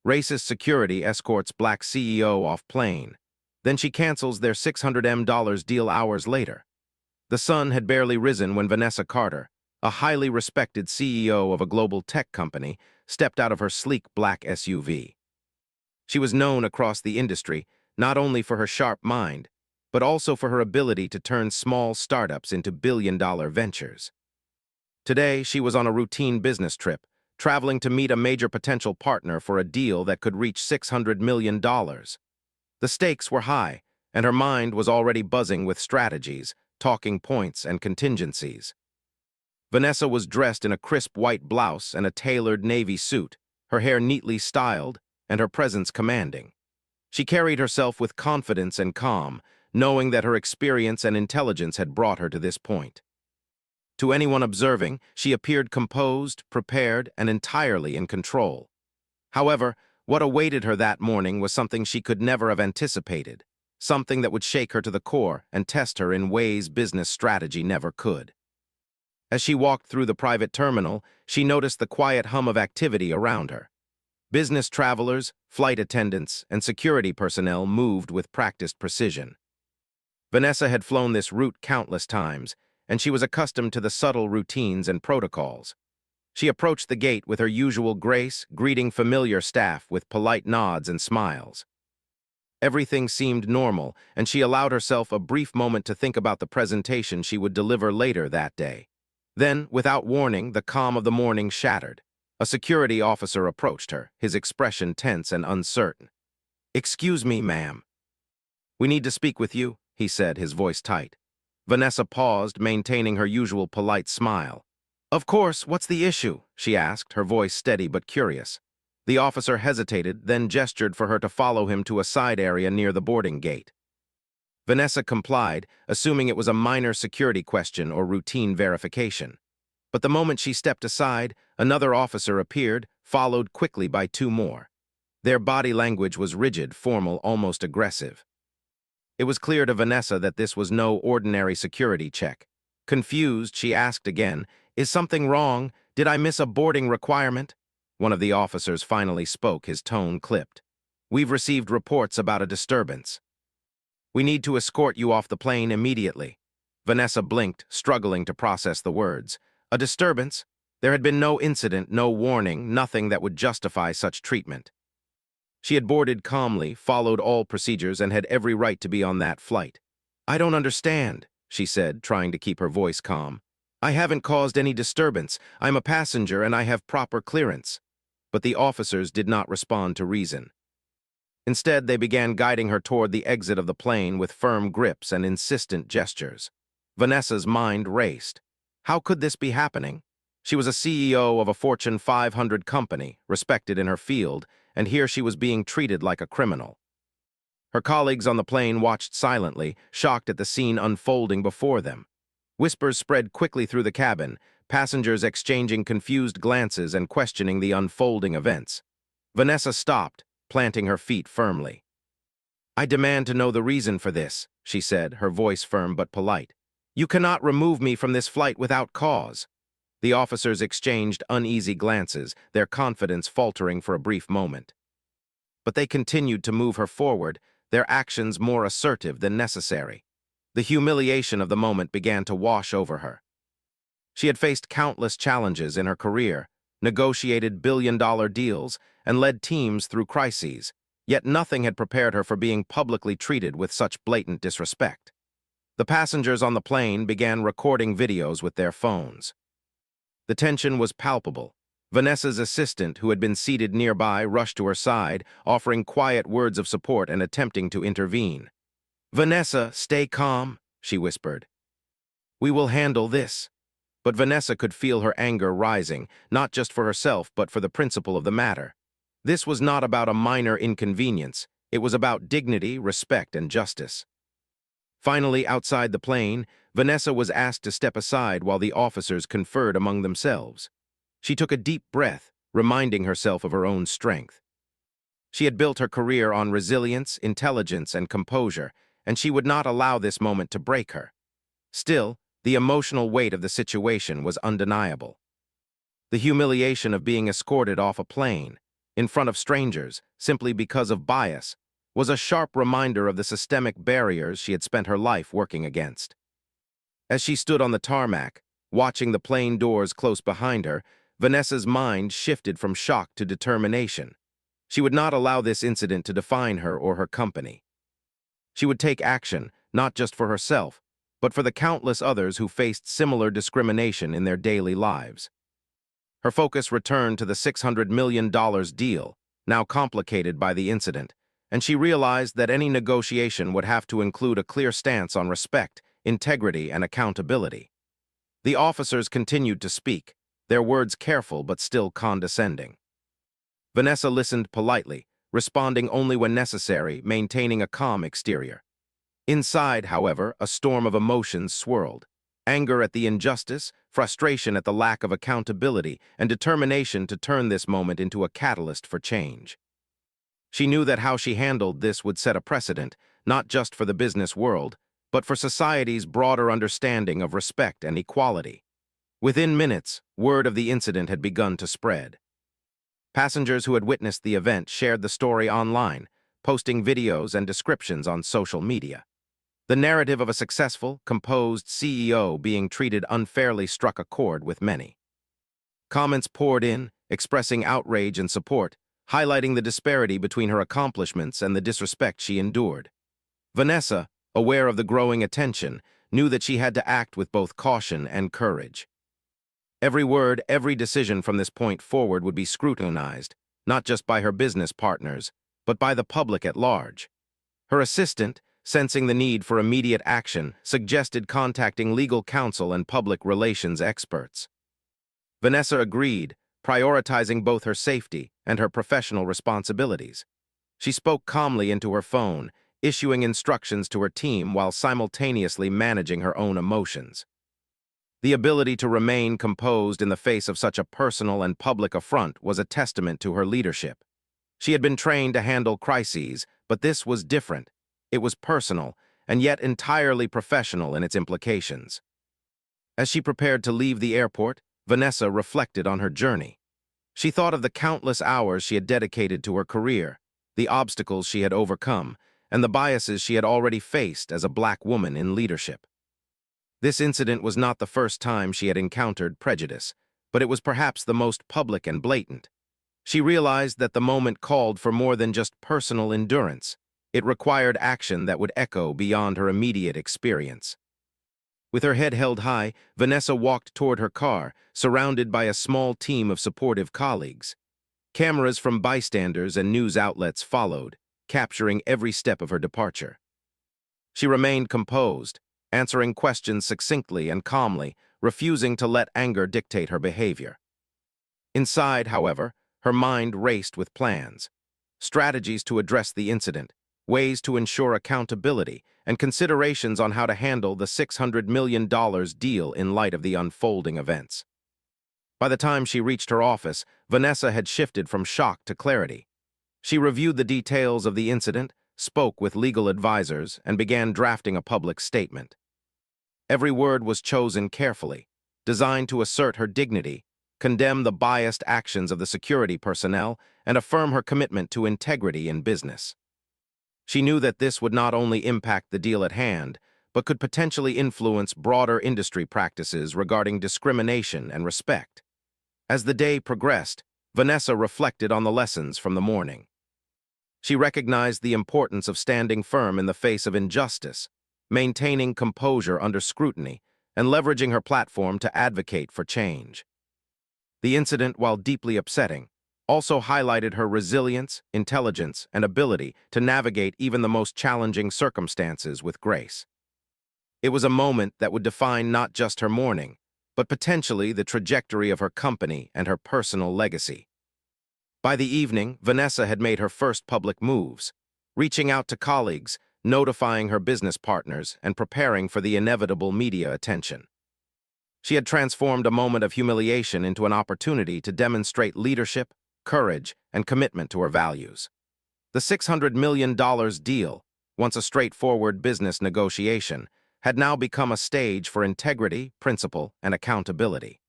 Racist security escorts black CEO off plane. Then she cancels their $600 deal hours later. The sun had barely risen when Vanessa Carter, a highly respected CEO of a global tech company, stepped out of her sleek black SUV. She was known across the industry not only for her sharp mind, but also for her ability to turn small startups into billion-dollar ventures. Today, she was on a routine business trip, traveling to meet a major potential partner for a deal that could reach $600 million. The stakes were high, and her mind was already buzzing with strategies, talking points, and contingencies. Vanessa was dressed in a crisp white blouse and a tailored navy suit, her hair neatly styled, and her presence commanding. She carried herself with confidence and calm, knowing that her experience and intelligence had brought her to this point. To anyone observing, she appeared composed, prepared, and entirely in control. However, what awaited her that morning was something she could never have anticipated, something that would shake her to the core and test her in ways business strategy never could. As she walked through the private terminal, she noticed the quiet hum of activity around her. Business travelers, flight attendants, and security personnel moved with practiced precision. Vanessa had flown this route countless times, and she was accustomed to the subtle routines and protocols. She approached the gate with her usual grace, greeting familiar staff with polite nods and smiles. Everything seemed normal, and she allowed herself a brief moment to think about the presentation she would deliver later that day. Then, without warning, the calm of the morning shattered. A security officer approached her, his expression tense and uncertain. "Excuse me, ma'am." "We need to speak with you," he said, his voice tight. Vanessa paused, maintaining her usual polite smile. "Of course, what's the issue?" she asked, her voice steady but curious. The officer hesitated, then gestured for her to follow him to a side area near the boarding gate. Vanessa complied, assuming it was a minor security question or routine verification. But the moment she stepped aside, another officer appeared, followed quickly by two more. Their body language was rigid, formal, almost aggressive. It was clear to Vanessa that this was no ordinary security check. Confused, she asked again, "Is something wrong? Did I miss a boarding requirement?" One of the officers finally spoke, his tone clipped. "We've received reports about a disturbance. We need to escort you off the plane immediately." Vanessa blinked, struggling to process the words. A disturbance? There had been no incident, no warning, nothing that would justify such treatment. She had boarded calmly, followed all procedures, and had every right to be on that flight. "I don't understand," she said, trying to keep her voice calm. "I haven't caused any disturbance. I'm a passenger and I have proper clearance." But the officers did not respond to reason. Instead, they began guiding her toward the exit of the plane with firm grips and insistent gestures. Vanessa's mind raced. How could this be happening? She was a CEO of a Fortune 500 company, respected in her field, and here she was being treated like a criminal. Her colleagues on the plane watched silently, shocked at the scene unfolding before them. Whispers spread quickly through the cabin, passengers exchanging confused glances and questioning the unfolding events. Vanessa stopped, planting her feet firmly. "I demand to know the reason for this," she said, her voice firm but polite. "You cannot remove me from this flight without cause." The officers exchanged uneasy glances, their confidence faltering for a brief moment. But they continued to move her forward, their actions more assertive than necessary. The humiliation of the moment began to wash over her. She had faced countless challenges in her career, negotiated billion-dollar deals, and led teams through crises, yet nothing had prepared her for being publicly treated with such blatant disrespect. The passengers on the plane began recording videos with their phones. The tension was palpable. Vanessa's assistant, who had been seated nearby, rushed to her side, offering quiet words of support and attempting to intervene. "Vanessa, stay calm," she whispered. "We will handle this." But Vanessa could feel her anger rising, not just for herself, but for the principle of the matter. This was not about a minor inconvenience. It was about dignity, respect, and justice. Finally, outside the plane, Vanessa was asked to step aside while the officers conferred among themselves. She took a deep breath, reminding herself of her own strength. She had built her career on resilience, intelligence, and composure, and she would not allow this moment to break her. Still, the emotional weight of the situation was undeniable. The humiliation of being escorted off a plane, in front of strangers, simply because of bias, was a sharp reminder of the systemic barriers she had spent her life working against. As she stood on the tarmac, watching the plane doors close behind her, Vanessa's mind shifted from shock to determination. She would not allow this incident to define her or her company. She would take action, not just for herself, but for the countless others who faced similar discrimination in their daily lives. Her focus returned to the $600 million deal, now complicated by the incident, and she realized that any negotiation would have to include a clear stance on respect, integrity, and accountability. The officers continued to speak, their words careful but still condescending. Vanessa listened politely, responding only when necessary, maintaining a calm exterior. Inside, however, a storm of emotions swirled. Anger at the injustice, frustration at the lack of accountability, and determination to turn this moment into a catalyst for change. She knew that how she handled this would set a precedent, not just for the business world, but for society's broader understanding of respect and equality. Within minutes, word of the incident had begun to spread. Passengers who had witnessed the event shared the story online, posting videos and descriptions on social media. The narrative of a successful, composed CEO being treated unfairly struck a chord with many. Comments poured in, expressing outrage and support, highlighting the disparity between her accomplishments and the disrespect she endured. Vanessa, aware of the growing attention, knew that she had to act with both caution and courage. Every word, every decision from this point forward would be scrutinized, not just by her business partners, but by the public at large. Her assistant, sensing the need for immediate action, suggested contacting legal counsel and public relations experts. Vanessa agreed, prioritizing both her safety and her professional responsibilities. She spoke calmly into her phone, issuing instructions to her team while simultaneously managing her own emotions. The ability to remain composed in the face of such a personal and public affront was a testament to her leadership. She had been trained to handle crises, but this was different. It was personal, and yet entirely professional in its implications. As she prepared to leave the airport, Vanessa reflected on her journey. She thought of the countless hours she had dedicated to her career, the obstacles she had overcome, and the biases she had already faced as a Black woman in leadership. This incident was not the first time she had encountered prejudice, but it was perhaps the most public and blatant. She realized that the moment called for more than just personal endurance. It required action that would echo beyond her immediate experience. With her head held high, Vanessa walked toward her car, surrounded by a small team of supportive colleagues. Cameras from bystanders and news outlets followed, capturing every step of her departure. She remained composed, answering questions succinctly and calmly, refusing to let anger dictate her behavior. Inside, however, her mind raced with plans, strategies to address the incident, ways to ensure accountability, and considerations on how to handle the $600 million deal in light of the unfolding events. By the time she reached her office, Vanessa had shifted from shock to clarity. She reviewed the details of the incident, spoke with legal advisors, and began drafting a public statement. Every word was chosen carefully, designed to assert her dignity, condemn the biased actions of the security personnel, and affirm her commitment to integrity in business. She knew that this would not only impact the deal at hand, but could potentially influence broader industry practices regarding discrimination and respect. As the day progressed, Vanessa reflected on the lessons from the morning. She recognized the importance of standing firm in the face of injustice, maintaining composure under scrutiny, and leveraging her platform to advocate for change. The incident, while deeply upsetting, also highlighted her resilience, intelligence, and ability to navigate even the most challenging circumstances with grace. It was a moment that would define not just her morning, but potentially the trajectory of her company and her personal legacy. By the evening, Vanessa had made her first public moves, reaching out to colleagues, notifying her business partners, and preparing for the inevitable media attention. She had transformed a moment of humiliation into an opportunity to demonstrate leadership, courage, and commitment to her values. The $600 million deal, once a straightforward business negotiation, had now become a stage for integrity, principle, and accountability.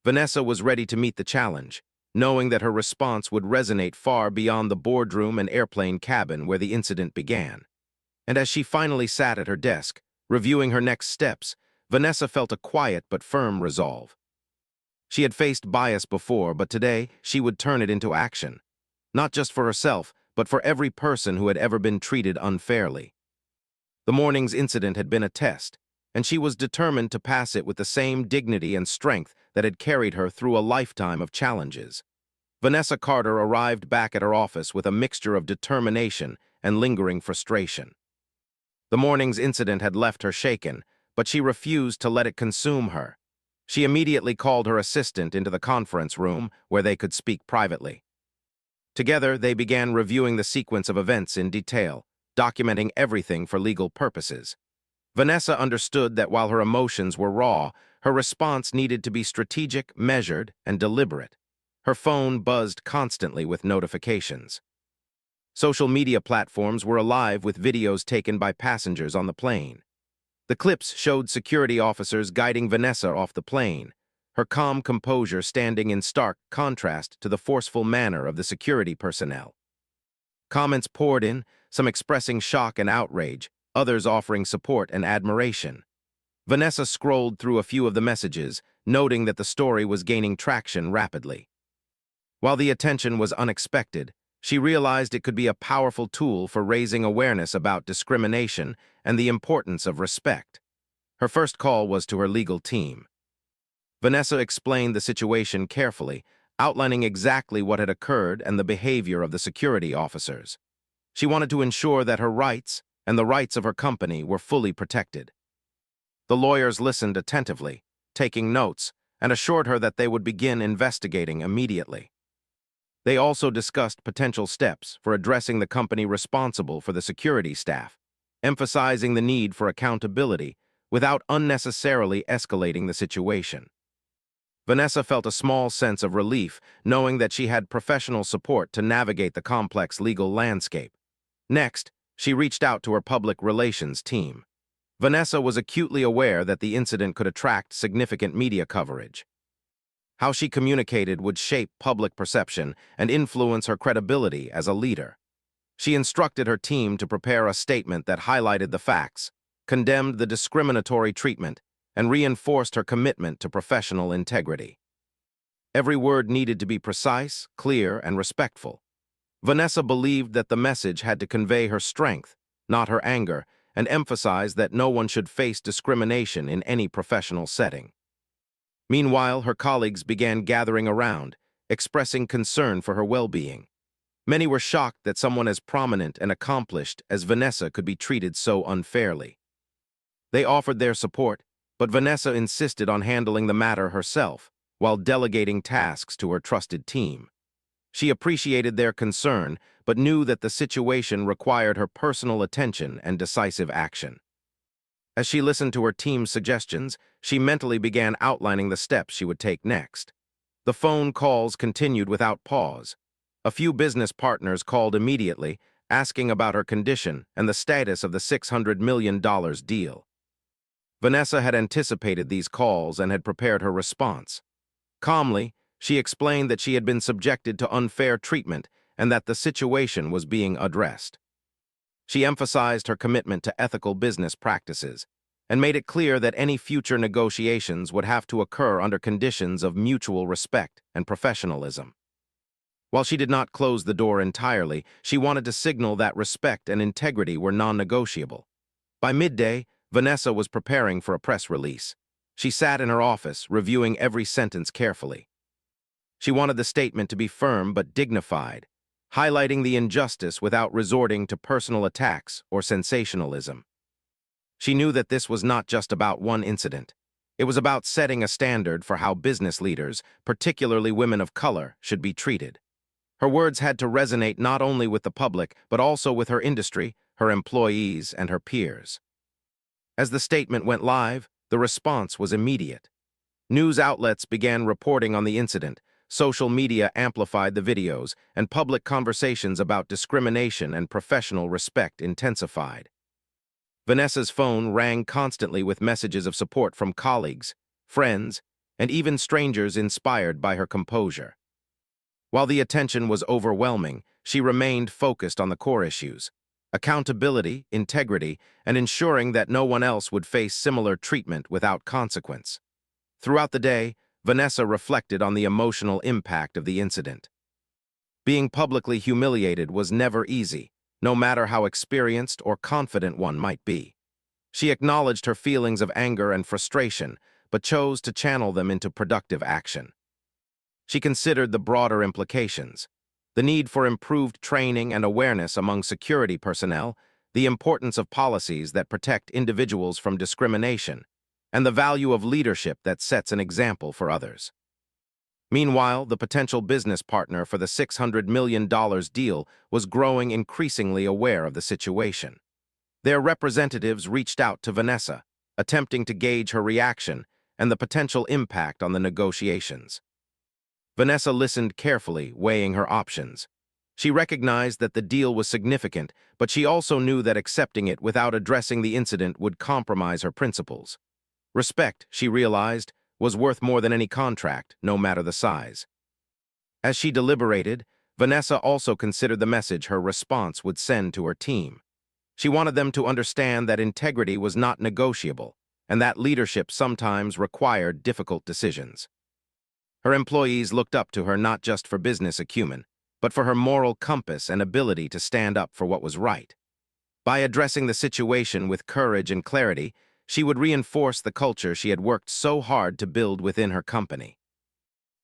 Vanessa was ready to meet the challenge, knowing that her response would resonate far beyond the boardroom and airplane cabin where the incident began. And as she finally sat at her desk, reviewing her next steps, Vanessa felt a quiet but firm resolve. She had faced bias before, but today she would turn it into action. Not just for herself, but for every person who had ever been treated unfairly. The morning's incident had been a test, and she was determined to pass it with the same dignity and strength that had carried her through a lifetime of challenges. Vanessa Carter arrived back at her office with a mixture of determination and lingering frustration. The morning's incident had left her shaken, but she refused to let it consume her. She immediately called her assistant into the conference room where they could speak privately. Together, they began reviewing the sequence of events in detail, documenting everything for legal purposes. Vanessa understood that while her emotions were raw, her response needed to be strategic, measured, and deliberate. Her phone buzzed constantly with notifications. Social media platforms were alive with videos taken by passengers on the plane. The clips showed security officers guiding Vanessa off the plane, her calm composure standing in stark contrast to the forceful manner of the security personnel. Comments poured in, some expressing shock and outrage, others offering support and admiration. Vanessa scrolled through a few of the messages, noting that the story was gaining traction rapidly. While the attention was unexpected, she realized it could be a powerful tool for raising awareness about discrimination and the importance of respect. Her first call was to her legal team. Vanessa explained the situation carefully, outlining exactly what had occurred and the behavior of the security officers. She wanted to ensure that her rights and the rights of her company were fully protected. The lawyers listened attentively, taking notes, and assured her that they would begin investigating immediately. They also discussed potential steps for addressing the company responsible for the security staff, emphasizing the need for accountability without unnecessarily escalating the situation. Vanessa felt a small sense of relief knowing that she had professional support to navigate the complex legal landscape. Next, she reached out to her public relations team. Vanessa was acutely aware that the incident could attract significant media coverage. How she communicated would shape public perception and influence her credibility as a leader. She instructed her team to prepare a statement that highlighted the facts, condemned the discriminatory treatment, and reinforced her commitment to professional integrity. Every word needed to be precise, clear, and respectful. Vanessa believed that the message had to convey her strength, not her anger, and emphasize that no one should face discrimination in any professional setting. Meanwhile, her colleagues began gathering around, expressing concern for her well-being. Many were shocked that someone as prominent and accomplished as Vanessa could be treated so unfairly. They offered their support, but Vanessa insisted on handling the matter herself, while delegating tasks to her trusted team. She appreciated their concern, but knew that the situation required her personal attention and decisive action. As she listened to her team's suggestions, she mentally began outlining the steps she would take next. The phone calls continued without pause. A few business partners called immediately, asking about her condition and the status of the $600 million deal. Vanessa had anticipated these calls and had prepared her response. Calmly, she explained that she had been subjected to unfair treatment and that the situation was being addressed. She emphasized her commitment to ethical business practices and made it clear that any future negotiations would have to occur under conditions of mutual respect and professionalism. While she did not close the door entirely, she wanted to signal that respect and integrity were non-negotiable. By midday, Vanessa was preparing for a press release. She sat in her office, reviewing every sentence carefully. She wanted the statement to be firm but dignified, highlighting the injustice without resorting to personal attacks or sensationalism. She knew that this was not just about one incident. It was about setting a standard for how business leaders, particularly women of color, should be treated. Her words had to resonate not only with the public, but also with her industry, her employees, and her peers. As the statement went live, the response was immediate. News outlets began reporting on the incident, social media amplified the videos, and public conversations about discrimination and professional respect intensified. Vanessa's phone rang constantly with messages of support from colleagues, friends, and even strangers inspired by her composure. While the attention was overwhelming, she remained focused on the core issues: accountability, integrity, and ensuring that no one else would face similar treatment without consequence. Throughout the day, Vanessa reflected on the emotional impact of the incident. Being publicly humiliated was never easy, no matter how experienced or confident one might be. She acknowledged her feelings of anger and frustration, but chose to channel them into productive action. She considered the broader implications: the need for improved training and awareness among security personnel, the importance of policies that protect individuals from discrimination, and the value of leadership that sets an example for others. Meanwhile, the potential business partner for the $600 million deal was growing increasingly aware of the situation. Their representatives reached out to Vanessa, attempting to gauge her reaction and the potential impact on the negotiations. Vanessa listened carefully, weighing her options. She recognized that the deal was significant, but she also knew that accepting it without addressing the incident would compromise her principles. Respect, she realized, was worth more than any contract, no matter the size. As she deliberated, Vanessa also considered the message her response would send to her team. She wanted them to understand that integrity was not negotiable, and that leadership sometimes required difficult decisions. Her employees looked up to her not just for business acumen, but for her moral compass and ability to stand up for what was right. By addressing the situation with courage and clarity, she would reinforce the culture she had worked so hard to build within her company.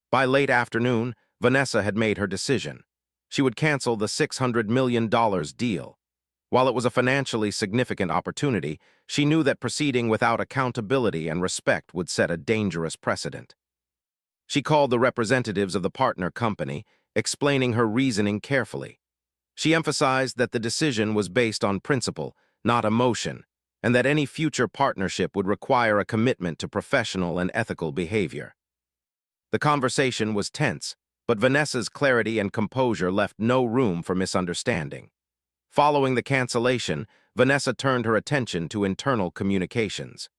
By late afternoon, Vanessa had made her decision. She would cancel the $600 million deal. While it was a financially significant opportunity, she knew that proceeding without accountability and respect would set a dangerous precedent. She called the representatives of the partner company, explaining her reasoning carefully. She emphasized that the decision was based on principle, not emotion, and that any future partnership would require a commitment to professional and ethical behavior. The conversation was tense, but Vanessa's clarity and composure left no room for misunderstanding. Following the cancellation, Vanessa turned her attention to internal communications.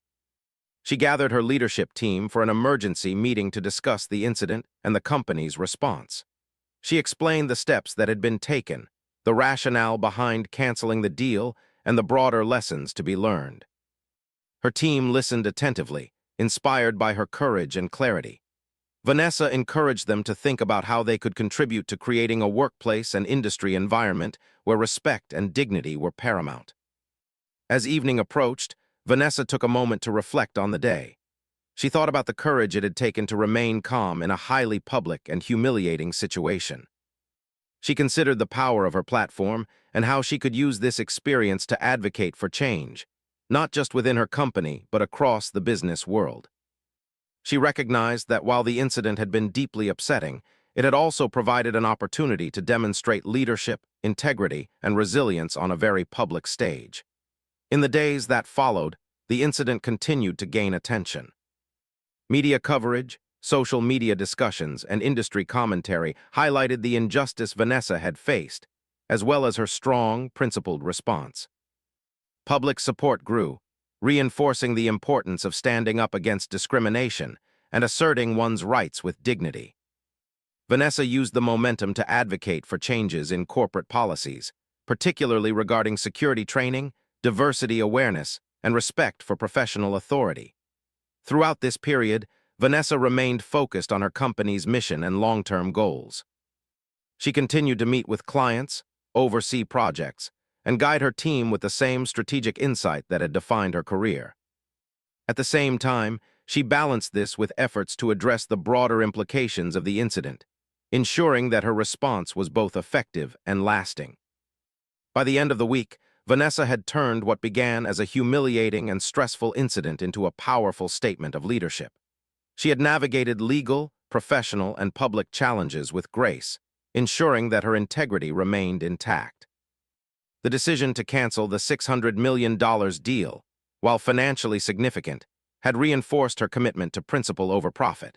She gathered her leadership team for an emergency meeting to discuss the incident and the company's response. She explained the steps that had been taken, the rationale behind canceling the deal, and the broader lessons to be learned. Her team listened attentively, inspired by her courage and clarity. Vanessa encouraged them to think about how they could contribute to creating a workplace and industry environment where respect and dignity were paramount. As evening approached, Vanessa took a moment to reflect on the day. She thought about the courage it had taken to remain calm in a highly public and humiliating situation. She considered the power of her platform and how she could use this experience to advocate for change, not just within her company, but across the business world. She recognized that while the incident had been deeply upsetting, it had also provided an opportunity to demonstrate leadership, integrity, and resilience on a very public stage. In the days that followed, the incident continued to gain attention. Media coverage, social media discussions, and industry commentary highlighted the injustice Vanessa had faced, as well as her strong, principled response. Public support grew, reinforcing the importance of standing up against discrimination and asserting one's rights with dignity. Vanessa used the momentum to advocate for changes in corporate policies, particularly regarding security training, diversity awareness, and respect for professional authority. Throughout this period, Vanessa remained focused on her company's mission and long-term goals. She continued to meet with clients, oversee projects, and guide her team with the same strategic insight that had defined her career. At the same time, she balanced this with efforts to address the broader implications of the incident, ensuring that her response was both effective and lasting. By the end of the week, Vanessa had turned what began as a humiliating and stressful incident into a powerful statement of leadership. She had navigated legal, professional, and public challenges with grace, ensuring that her integrity remained intact. The decision to cancel the $600 million deal, while financially significant, had reinforced her commitment to principle over profit.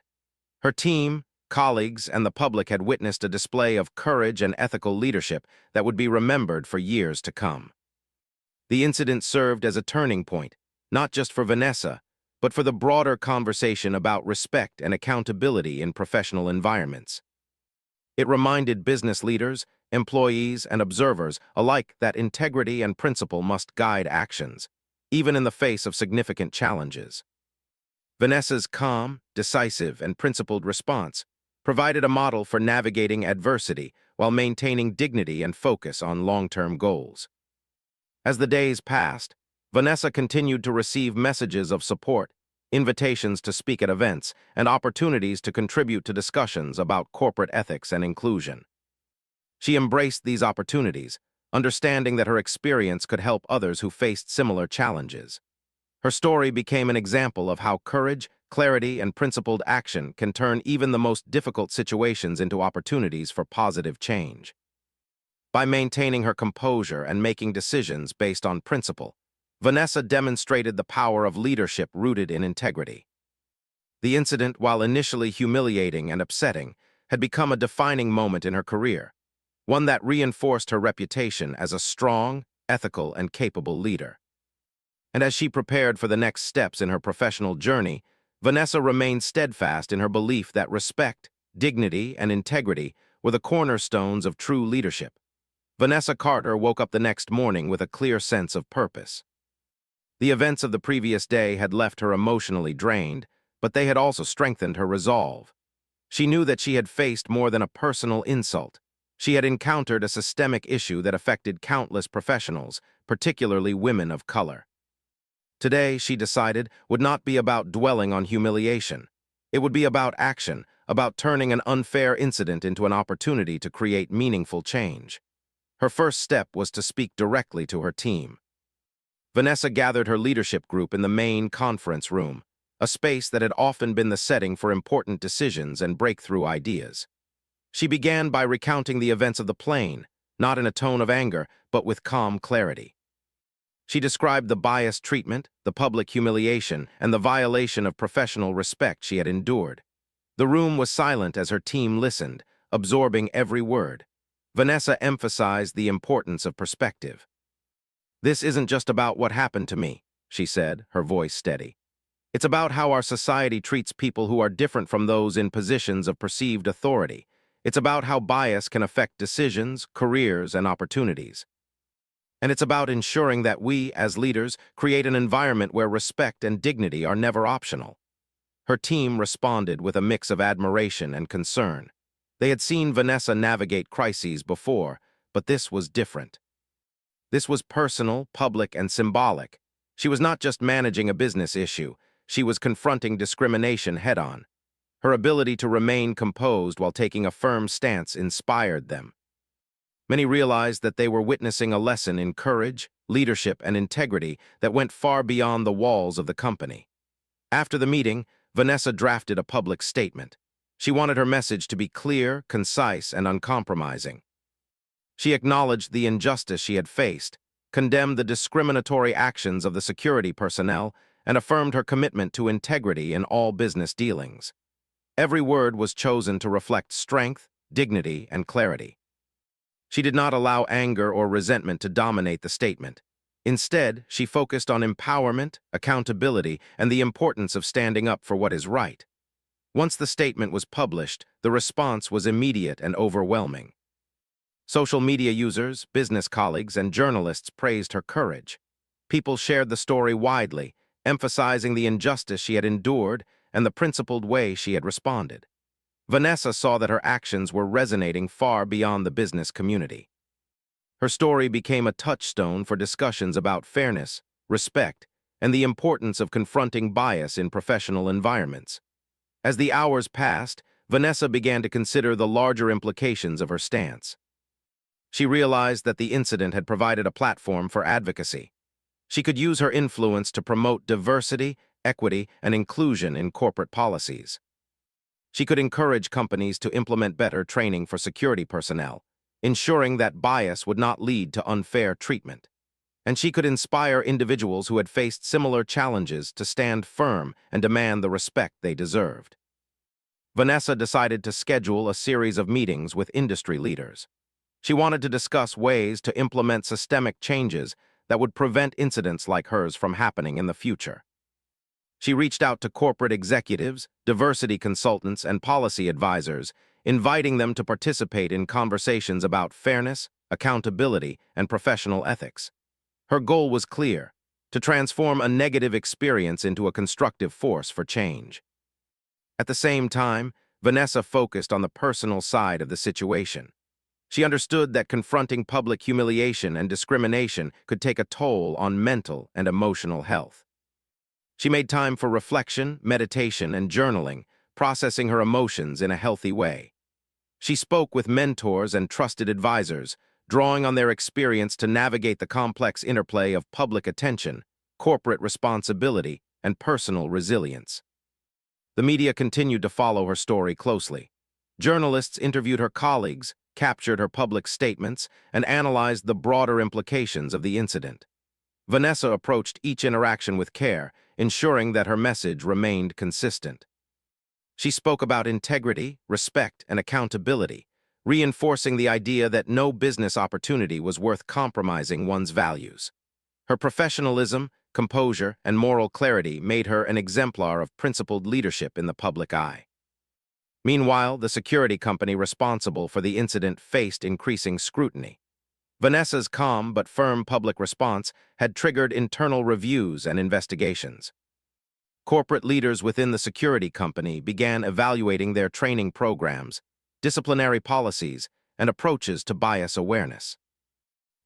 Her team, colleagues, and the public had witnessed a display of courage and ethical leadership that would be remembered for years to come. The incident served as a turning point, not just for Vanessa, but for the broader conversation about respect and accountability in professional environments. It reminded business leaders, employees, and observers alike that integrity and principle must guide actions, even in the face of significant challenges. Vanessa's calm, decisive, and principled response provided a model for navigating adversity while maintaining dignity and focus on long-term goals. As the days passed, Vanessa continued to receive messages of support, invitations to speak at events, and opportunities to contribute to discussions about corporate ethics and inclusion. She embraced these opportunities, understanding that her experience could help others who faced similar challenges. Her story became an example of how courage, clarity, and principled action can turn even the most difficult situations into opportunities for positive change. By maintaining her composure and making decisions based on principle, Vanessa demonstrated the power of leadership rooted in integrity. The incident, while initially humiliating and upsetting, had become a defining moment in her career, one that reinforced her reputation as a strong, ethical, and capable leader. And as she prepared for the next steps in her professional journey, Vanessa remained steadfast in her belief that respect, dignity, and integrity were the cornerstones of true leadership. Vanessa Carter woke up the next morning with a clear sense of purpose. The events of the previous day had left her emotionally drained, but they had also strengthened her resolve. She knew that she had faced more than a personal insult. She had encountered a systemic issue that affected countless professionals, particularly women of color. Today, she decided, would not be about dwelling on humiliation. It would be about action, about turning an unfair incident into an opportunity to create meaningful change. Her first step was to speak directly to her team. Vanessa gathered her leadership group in the main conference room, a space that had often been the setting for important decisions and breakthrough ideas. She began by recounting the events of the plane, not in a tone of anger, but with calm clarity. She described the biased treatment, the public humiliation, and the violation of professional respect she had endured. The room was silent as her team listened, absorbing every word. Vanessa emphasized the importance of perspective. "This isn't just about what happened to me," she said, her voice steady. "It's about how our society treats people who are different from those in positions of perceived authority. It's about how bias can affect decisions, careers, and opportunities. And it's about ensuring that we, as leaders, create an environment where respect and dignity are never optional." Her team responded with a mix of admiration and concern. They had seen Vanessa navigate crises before, but this was different. This was personal, public, and symbolic. She was not just managing a business issue, she was confronting discrimination head-on. Her ability to remain composed while taking a firm stance inspired them. Many realized that they were witnessing a lesson in courage, leadership, and integrity that went far beyond the walls of the company. After the meeting, Vanessa drafted a public statement. She wanted her message to be clear, concise, and uncompromising. She acknowledged the injustice she had faced, condemned the discriminatory actions of the security personnel, and affirmed her commitment to integrity in all business dealings. Every word was chosen to reflect strength, dignity, and clarity. She did not allow anger or resentment to dominate the statement. Instead, she focused on empowerment, accountability, and the importance of standing up for what is right. Once the statement was published, the response was immediate and overwhelming. Social media users, business colleagues, and journalists praised her courage. People shared the story widely, emphasizing the injustice she had endured and the principled way she had responded. Vanessa saw that her actions were resonating far beyond the business community. Her story became a touchstone for discussions about fairness, respect, and the importance of confronting bias in professional environments. As the hours passed, Vanessa began to consider the larger implications of her stance. She realized that the incident had provided a platform for advocacy. She could use her influence to promote diversity, equity, and inclusion in corporate policies. She could encourage companies to implement better training for security personnel, ensuring that bias would not lead to unfair treatment. And she could inspire individuals who had faced similar challenges to stand firm and demand the respect they deserved. Vanessa decided to schedule a series of meetings with industry leaders. She wanted to discuss ways to implement systemic changes that would prevent incidents like hers from happening in the future. She reached out to corporate executives, diversity consultants, and policy advisors, inviting them to participate in conversations about fairness, accountability, and professional ethics. Her goal was clear: to transform a negative experience into a constructive force for change. At the same time, Vanessa focused on the personal side of the situation. She understood that confronting public humiliation and discrimination could take a toll on mental and emotional health. She made time for reflection, meditation, and journaling, processing her emotions in a healthy way. She spoke with mentors and trusted advisors, drawing on their experience to navigate the complex interplay of public attention, corporate responsibility, and personal resilience. The media continued to follow her story closely. Journalists interviewed her colleagues, captured her public statements, and analyzed the broader implications of the incident. Vanessa approached each interaction with care, ensuring that her message remained consistent. She spoke about integrity, respect, and accountability, reinforcing the idea that no business opportunity was worth compromising one's values. Her professionalism, composure, and moral clarity made her an exemplar of principled leadership in the public eye. Meanwhile, the security company responsible for the incident faced increasing scrutiny. Vanessa's calm but firm public response had triggered internal reviews and investigations. Corporate leaders within the security company began evaluating their training programs, disciplinary policies, and approaches to bias awareness.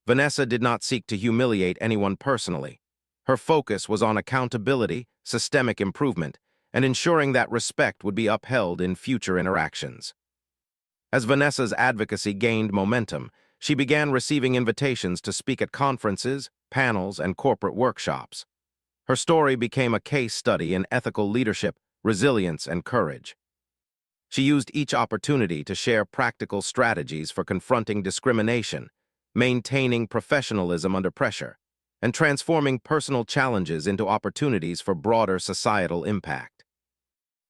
Vanessa did not seek to humiliate anyone personally. Her focus was on accountability, systemic improvement, and ensuring that respect would be upheld in future interactions. As Vanessa's advocacy gained momentum, she began receiving invitations to speak at conferences, panels, and corporate workshops. Her story became a case study in ethical leadership, resilience, and courage. She used each opportunity to share practical strategies for confronting discrimination, maintaining professionalism under pressure, and transforming personal challenges into opportunities for broader societal impact.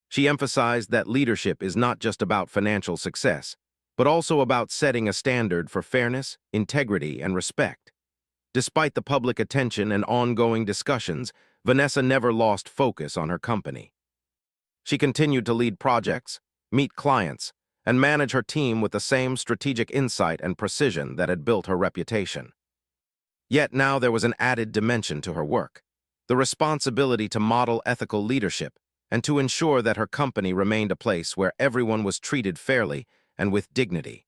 She emphasized that leadership is not just about financial success, but also about setting a standard for fairness, integrity, and respect. Despite the public attention and ongoing discussions, Vanessa never lost focus on her company. She continued to lead projects, meet clients, and manage her team with the same strategic insight and precision that had built her reputation. Yet now there was an added dimension to her work: the responsibility to model ethical leadership and to ensure that her company remained a place where everyone was treated fairly and with dignity.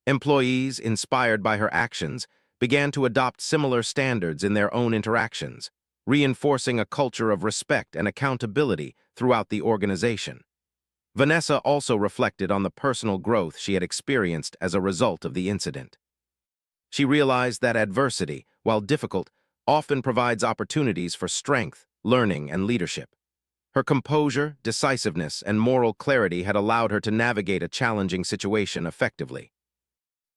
Employees, inspired by her actions, began to adopt similar standards in their own interactions, reinforcing a culture of respect and accountability throughout the organization. Vanessa also reflected on the personal growth she had experienced as a result of the incident. She realized that adversity, while difficult, often provides opportunities for strength, learning, and leadership. Her composure, decisiveness, and moral clarity had allowed her to navigate a challenging situation effectively.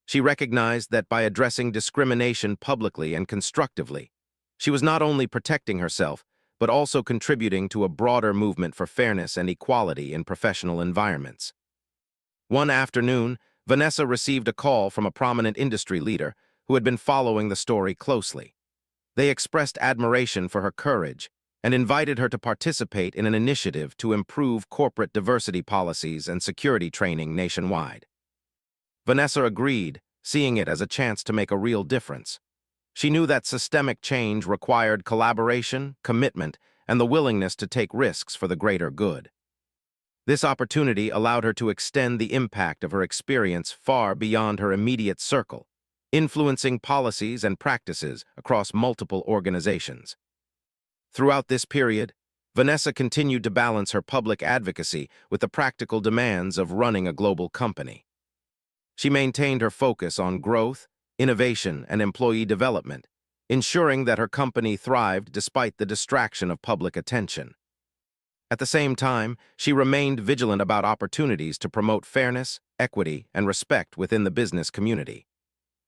She recognized that by addressing discrimination publicly and constructively, she was not only protecting herself, but also contributing to a broader movement for fairness and equality in professional environments. One afternoon, Vanessa received a call from a prominent industry leader who had been following the story closely. They expressed admiration for her courage and invited her to participate in an initiative to improve corporate diversity policies and security training nationwide. Vanessa agreed, seeing it as a chance to make a real difference. She knew that systemic change required collaboration, commitment, and the willingness to take risks for the greater good. This opportunity allowed her to extend the impact of her experience far beyond her immediate circle, influencing policies and practices across multiple organizations. Throughout this period, Vanessa continued to balance her public advocacy with the practical demands of running a global company. She maintained her focus on growth, innovation, and employee development, ensuring that her company thrived despite the distraction of public attention. At the same time, she remained vigilant about opportunities to promote fairness, equity, and respect within the business community.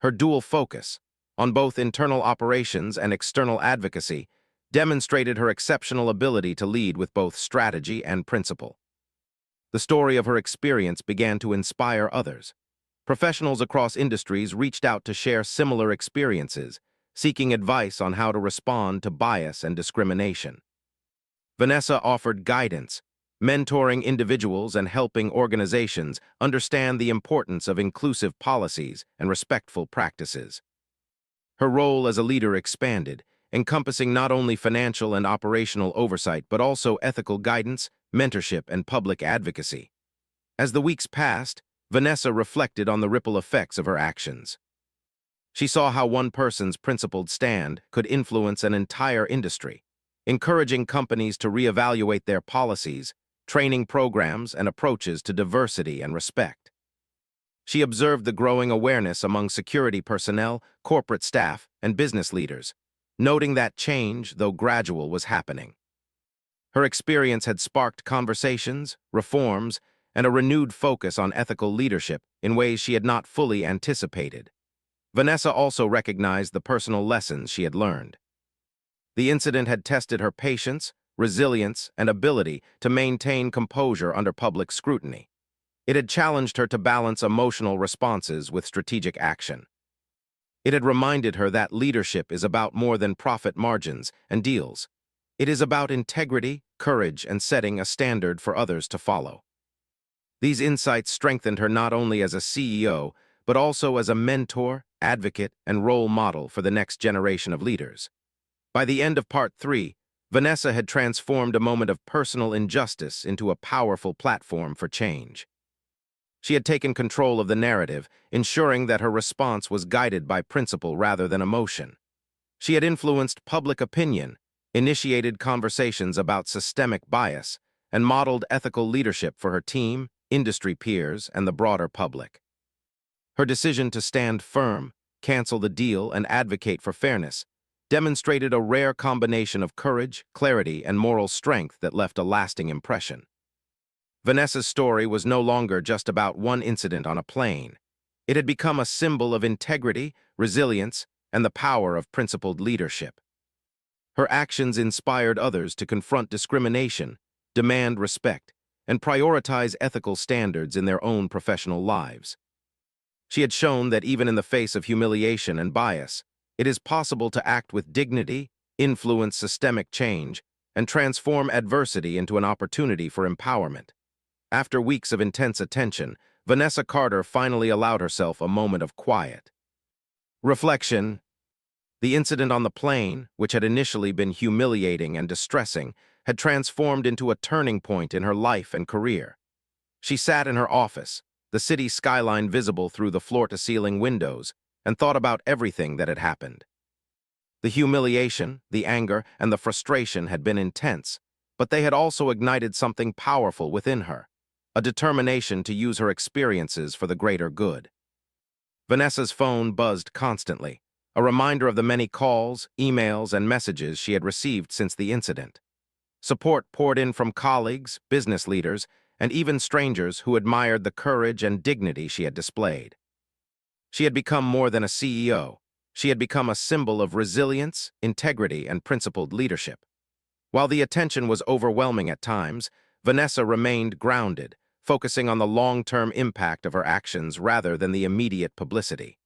Her dual focus, on both internal operations and external advocacy, demonstrated her exceptional ability to lead with both strategy and principle. The story of her experience began to inspire others. Professionals across industries reached out to share similar experiences, seeking advice on how to respond to bias and discrimination. Vanessa offered guidance, mentoring individuals and helping organizations understand the importance of inclusive policies and respectful practices. Her role as a leader expanded, encompassing not only financial and operational oversight but also ethical guidance, mentorship, and public advocacy. As the weeks passed, Vanessa reflected on the ripple effects of her actions. She saw how one person's principled stand could influence an entire industry, encouraging companies to reevaluate their policies, training programs, and approaches to diversity and respect. She observed the growing awareness among security personnel, corporate staff, and business leaders, noting that change, though gradual, was happening. Her experience had sparked conversations, reforms, and a renewed focus on ethical leadership in ways she had not fully anticipated. Vanessa also recognized the personal lessons she had learned. The incident had tested her patience, resilience, and ability to maintain composure under public scrutiny. It had challenged her to balance emotional responses with strategic action. It had reminded her that leadership is about more than profit margins and deals. It is about integrity, courage, and setting a standard for others to follow. These insights strengthened her not only as a CEO, but also as a mentor, advocate, and role model for the next generation of leaders. By the end of Part 3, Vanessa had transformed a moment of personal injustice into a powerful platform for change. She had taken control of the narrative, ensuring that her response was guided by principle rather than emotion. She had influenced public opinion, initiated conversations about systemic bias, and modeled ethical leadership for her team, industry peers, and the broader public. Her decision to stand firm, cancel the deal, and advocate for fairness demonstrated a rare combination of courage, clarity, and moral strength that left a lasting impression. Vanessa's story was no longer just about one incident on a plane. It had become a symbol of integrity, resilience, and the power of principled leadership. Her actions inspired others to confront discrimination, demand respect, and prioritize ethical standards in their own professional lives. She had shown that even in the face of humiliation and bias, it is possible to act with dignity, influence systemic change, and transform adversity into an opportunity for empowerment. After weeks of intense attention, Vanessa Carter finally allowed herself a moment of quiet. Reflection. The incident on the plane, which had initially been humiliating and distressing, had transformed into a turning point in her life and career. She sat in her office, the city skyline visible through the floor-to-ceiling windows, and thought about everything that had happened. The humiliation, the anger, and the frustration had been intense, but they had also ignited something powerful within her, a determination to use her experiences for the greater good. Vanessa's phone buzzed constantly, a reminder of the many calls, emails, and messages she had received since the incident. Support poured in from colleagues, business leaders, and even strangers who admired the courage and dignity she had displayed. She had become more than a CEO. She had become a symbol of resilience, integrity, and principled leadership. While the attention was overwhelming at times, Vanessa remained grounded, focusing on the long-term impact of her actions rather than the immediate publicity.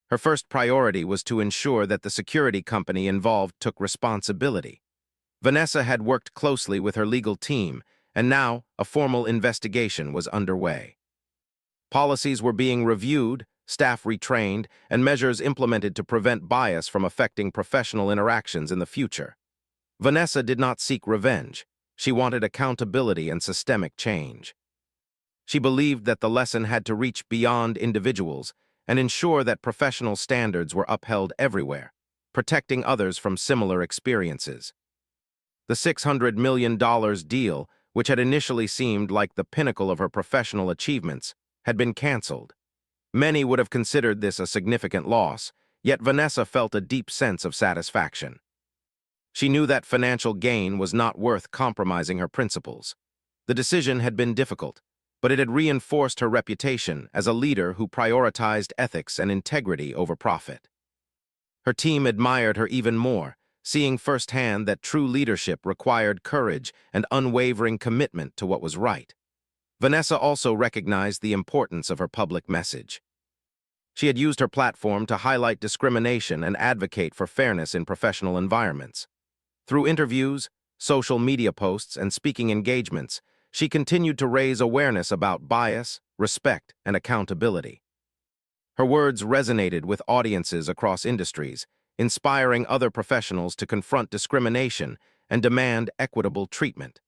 Her first priority was to ensure that the security company involved took responsibility. Vanessa had worked closely with her legal team, and now a formal investigation was underway. Policies were being reviewed, staff retrained, and measures implemented to prevent bias from affecting professional interactions in the future. Vanessa did not seek revenge. She wanted accountability and systemic change. She believed that the lesson had to reach beyond individuals and ensure that professional standards were upheld everywhere, protecting others from similar experiences. The $600 million deal, which had initially seemed like the pinnacle of her professional achievements, had been canceled. Many would have considered this a significant loss, yet Vanessa felt a deep sense of satisfaction. She knew that financial gain was not worth compromising her principles. The decision had been difficult, but it had reinforced her reputation as a leader who prioritized ethics and integrity over profit. Her team admired her even more, seeing firsthand that true leadership required courage and unwavering commitment to what was right. Vanessa also recognized the importance of her public message. She had used her platform to highlight discrimination and advocate for fairness in professional environments. Through interviews, social media posts, and speaking engagements, She continued to raise awareness about bias, respect, and accountability. Her words resonated with audiences across industries, inspiring other professionals to confront discrimination and demand equitable treatment.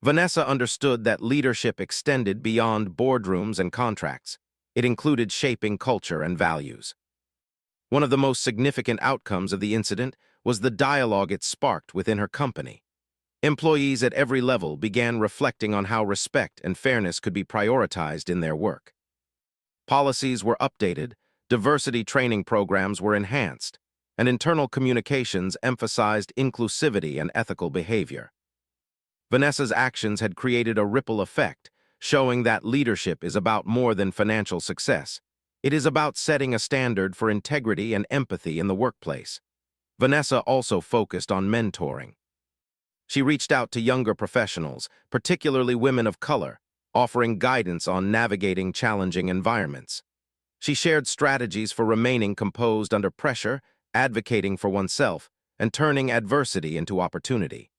Vanessa understood that leadership extended beyond boardrooms and contracts. It included shaping culture and values. One of the most significant outcomes of the incident was the dialogue it sparked within her company. Employees at every level began reflecting on how respect and fairness could be prioritized in their work. Policies were updated, diversity training programs were enhanced, and internal communications emphasized inclusivity and ethical behavior. Vanessa's actions had created a ripple effect, showing that leadership is about more than financial success. It is about setting a standard for integrity and empathy in the workplace. Vanessa also focused on mentoring. She reached out to younger professionals, particularly women of color, offering guidance on navigating challenging environments. She shared strategies for remaining composed under pressure, advocating for oneself, and turning adversity into opportunity.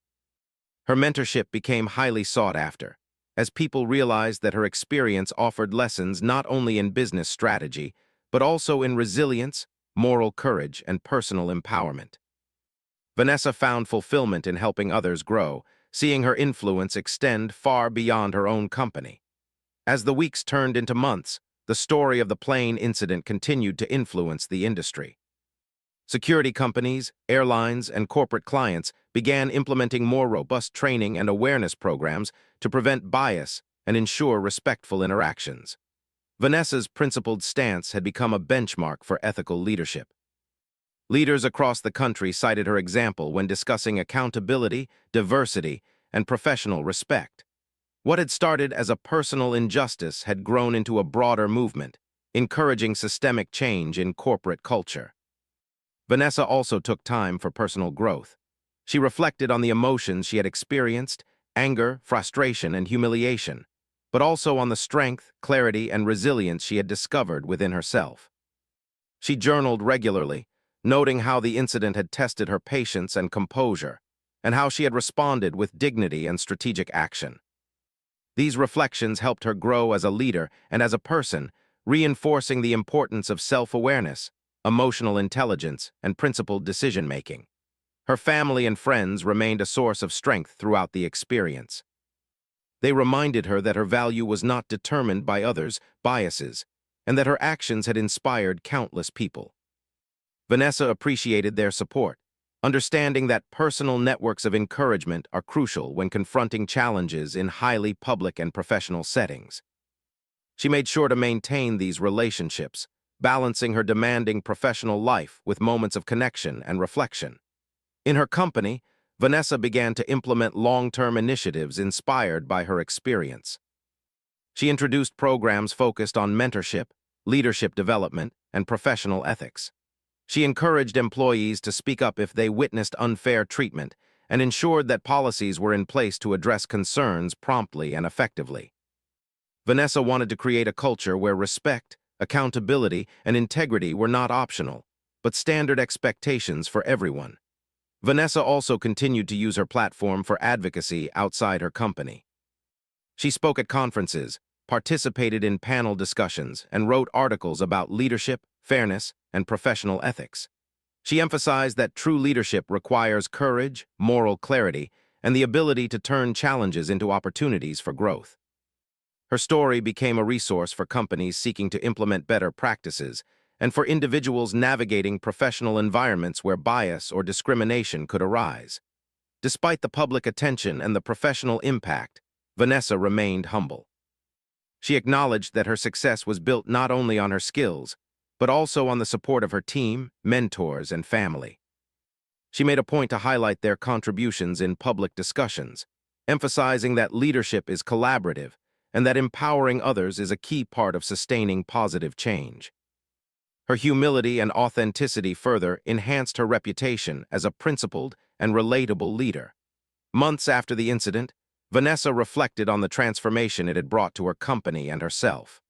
Her mentorship became highly sought after, as people realized that her experience offered lessons not only in business strategy, but also in resilience, moral courage, and personal empowerment. Vanessa found fulfillment in helping others grow, seeing her influence extend far beyond her own company. As the weeks turned into months, the story of the plane incident continued to influence the industry. Security companies, airlines, and corporate clients began implementing more robust training and awareness programs to prevent bias and ensure respectful interactions. Vanessa's principled stance had become a benchmark for ethical leadership. Leaders across the country cited her example when discussing accountability, diversity, and professional respect. What had started as a personal injustice had grown into a broader movement, encouraging systemic change in corporate culture. Vanessa also took time for personal growth. She reflected on the emotions she had experienced, anger, frustration, and humiliation, but also on the strength, clarity, and resilience she had discovered within herself. She journaled regularly, noting how the incident had tested her patience and composure, and how she had responded with dignity and strategic action. These reflections helped her grow as a leader and as a person, reinforcing the importance of self-awareness, emotional intelligence, and principled decision-making. Her family and friends remained a source of strength throughout the experience. They reminded her that her value was not determined by others' biases, and that her actions had inspired countless people. Vanessa appreciated their support, understanding that personal networks of encouragement are crucial when confronting challenges in highly public and professional settings. She made sure to maintain these relationships, balancing her demanding professional life with moments of connection and reflection. In her company, Vanessa began to implement long-term initiatives inspired by her experience. She introduced programs focused on mentorship, leadership development, and professional ethics. She encouraged employees to speak up if they witnessed unfair treatment and ensured that policies were in place to address concerns promptly and effectively. Vanessa wanted to create a culture where respect, accountability, and integrity were not optional, but standard expectations for everyone. Vanessa also continued to use her platform for advocacy outside her company. She spoke at conferences, participated in panel discussions, and wrote articles about leadership, fairness, and professional ethics. She emphasized that true leadership requires courage, moral clarity, and the ability to turn challenges into opportunities for growth. Her story became a resource for companies seeking to implement better practices and for individuals navigating professional environments where bias or discrimination could arise. Despite the public attention and the professional impact, Vanessa remained humble. She acknowledged that her success was built not only on her skills, but also on the support of her team, mentors, and family. She made a point to highlight their contributions in public discussions, emphasizing that leadership is collaborative and that empowering others is a key part of sustaining positive change. Her humility and authenticity further enhanced her reputation as a principled and relatable leader. Months after the incident, Vanessa reflected on the transformation it had brought to her company and herself.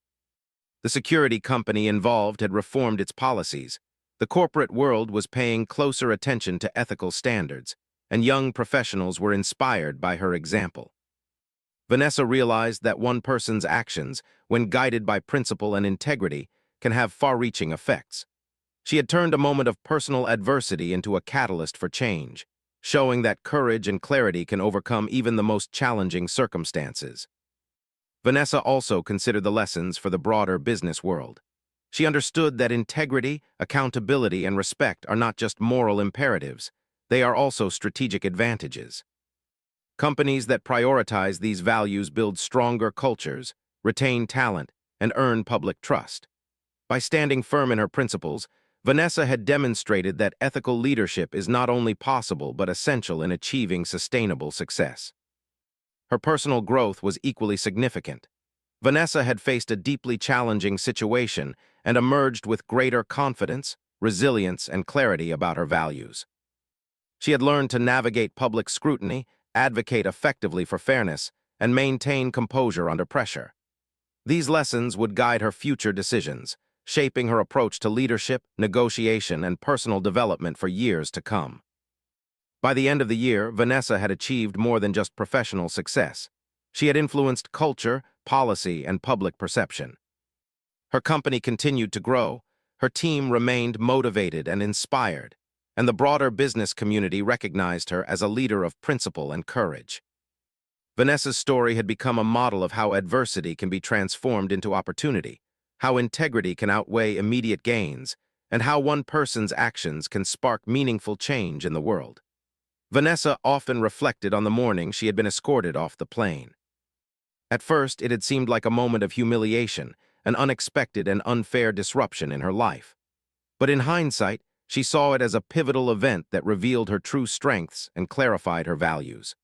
The security company involved had reformed its policies, the corporate world was paying closer attention to ethical standards, and young professionals were inspired by her example. Vanessa realized that one person's actions, when guided by principle and integrity, can have far-reaching effects. She had turned a moment of personal adversity into a catalyst for change, showing that courage and clarity can overcome even the most challenging circumstances. Vanessa also considered the lessons for the broader business world. She understood that integrity, accountability, and respect are not just moral imperatives, they are also strategic advantages. Companies that prioritize these values build stronger cultures, retain talent, and earn public trust. By standing firm in her principles, Vanessa had demonstrated that ethical leadership is not only possible but essential in achieving sustainable success. Her personal growth was equally significant. Vanessa had faced a deeply challenging situation and emerged with greater confidence, resilience, and clarity about her values. She had learned to navigate public scrutiny, advocate effectively for fairness, and maintain composure under pressure. These lessons would guide her future decisions, shaping her approach to leadership, negotiation, and personal development for years to come. By the end of the year, Vanessa had achieved more than just professional success. She had influenced culture, policy, and public perception. Her company continued to grow, her team remained motivated and inspired, and the broader business community recognized her as a leader of principle and courage. Vanessa's story had become a model of how adversity can be transformed into opportunity, how integrity can outweigh immediate gains, and how one person's actions can spark meaningful change in the world. Vanessa often reflected on the morning she had been escorted off the plane. At first, it had seemed like a moment of humiliation, an unexpected and unfair disruption in her life. But in hindsight, she saw it as a pivotal event that revealed her true strengths and clarified her values.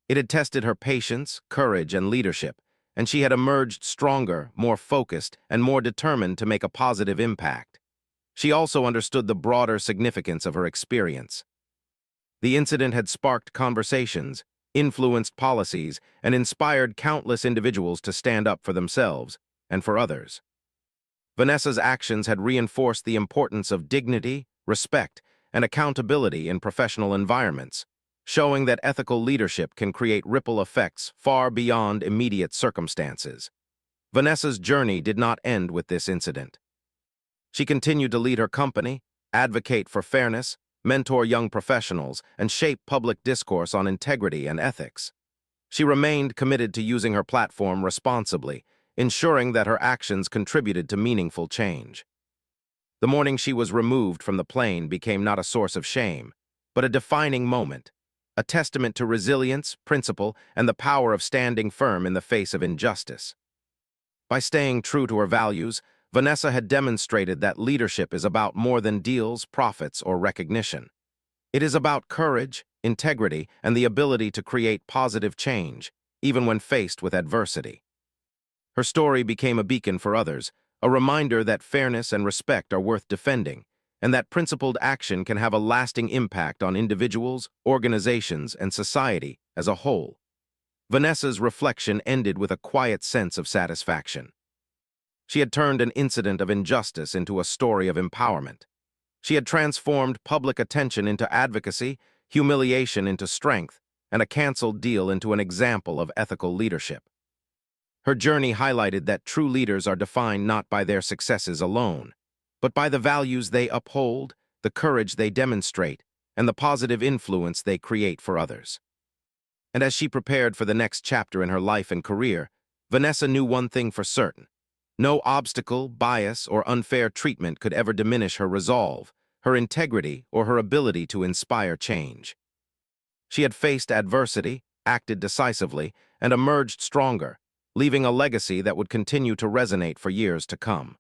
It had tested her patience, courage, and leadership, and she had emerged stronger, more focused, and more determined to make a positive impact. She also understood the broader significance of her experience. The incident had sparked conversations, influenced policies, and inspired countless individuals to stand up for themselves and for others. Vanessa's actions had reinforced the importance of dignity, respect, and accountability in professional environments, showing that ethical leadership can create ripple effects far beyond immediate circumstances. Vanessa's journey did not end with this incident. She continued to lead her company, advocate for fairness, mentor young professionals, and shape public discourse on integrity and ethics. She remained committed to using her platform responsibly, ensuring that her actions contributed to meaningful change. The morning she was removed from the plane became not a source of shame, but a defining moment, a testament to resilience, principle, and the power of standing firm in the face of injustice. By staying true to her values, Vanessa had demonstrated that leadership is about more than deals, profits, or recognition. It is about courage, integrity, and the ability to create positive change, even when faced with adversity. Her story became a beacon for others, a reminder that fairness and respect are worth defending, and that principled action can have a lasting impact on individuals, organizations, and society as a whole. Vanessa's reflection ended with a quiet sense of satisfaction. She had turned an incident of injustice into a story of empowerment. She had transformed public attention into advocacy, humiliation into strength, and a canceled deal into an example of ethical leadership. Her journey highlighted that true leaders are defined not by their successes alone, but by the values they uphold, the courage they demonstrate, and the positive influence they create for others. And as she prepared for the next chapter in her life and career, Vanessa knew one thing for certain. No obstacle, bias, or unfair treatment could ever diminish her resolve, her integrity, or her ability to inspire change. She had faced adversity, acted decisively, and emerged stronger, leaving a legacy that would continue to resonate for years to come.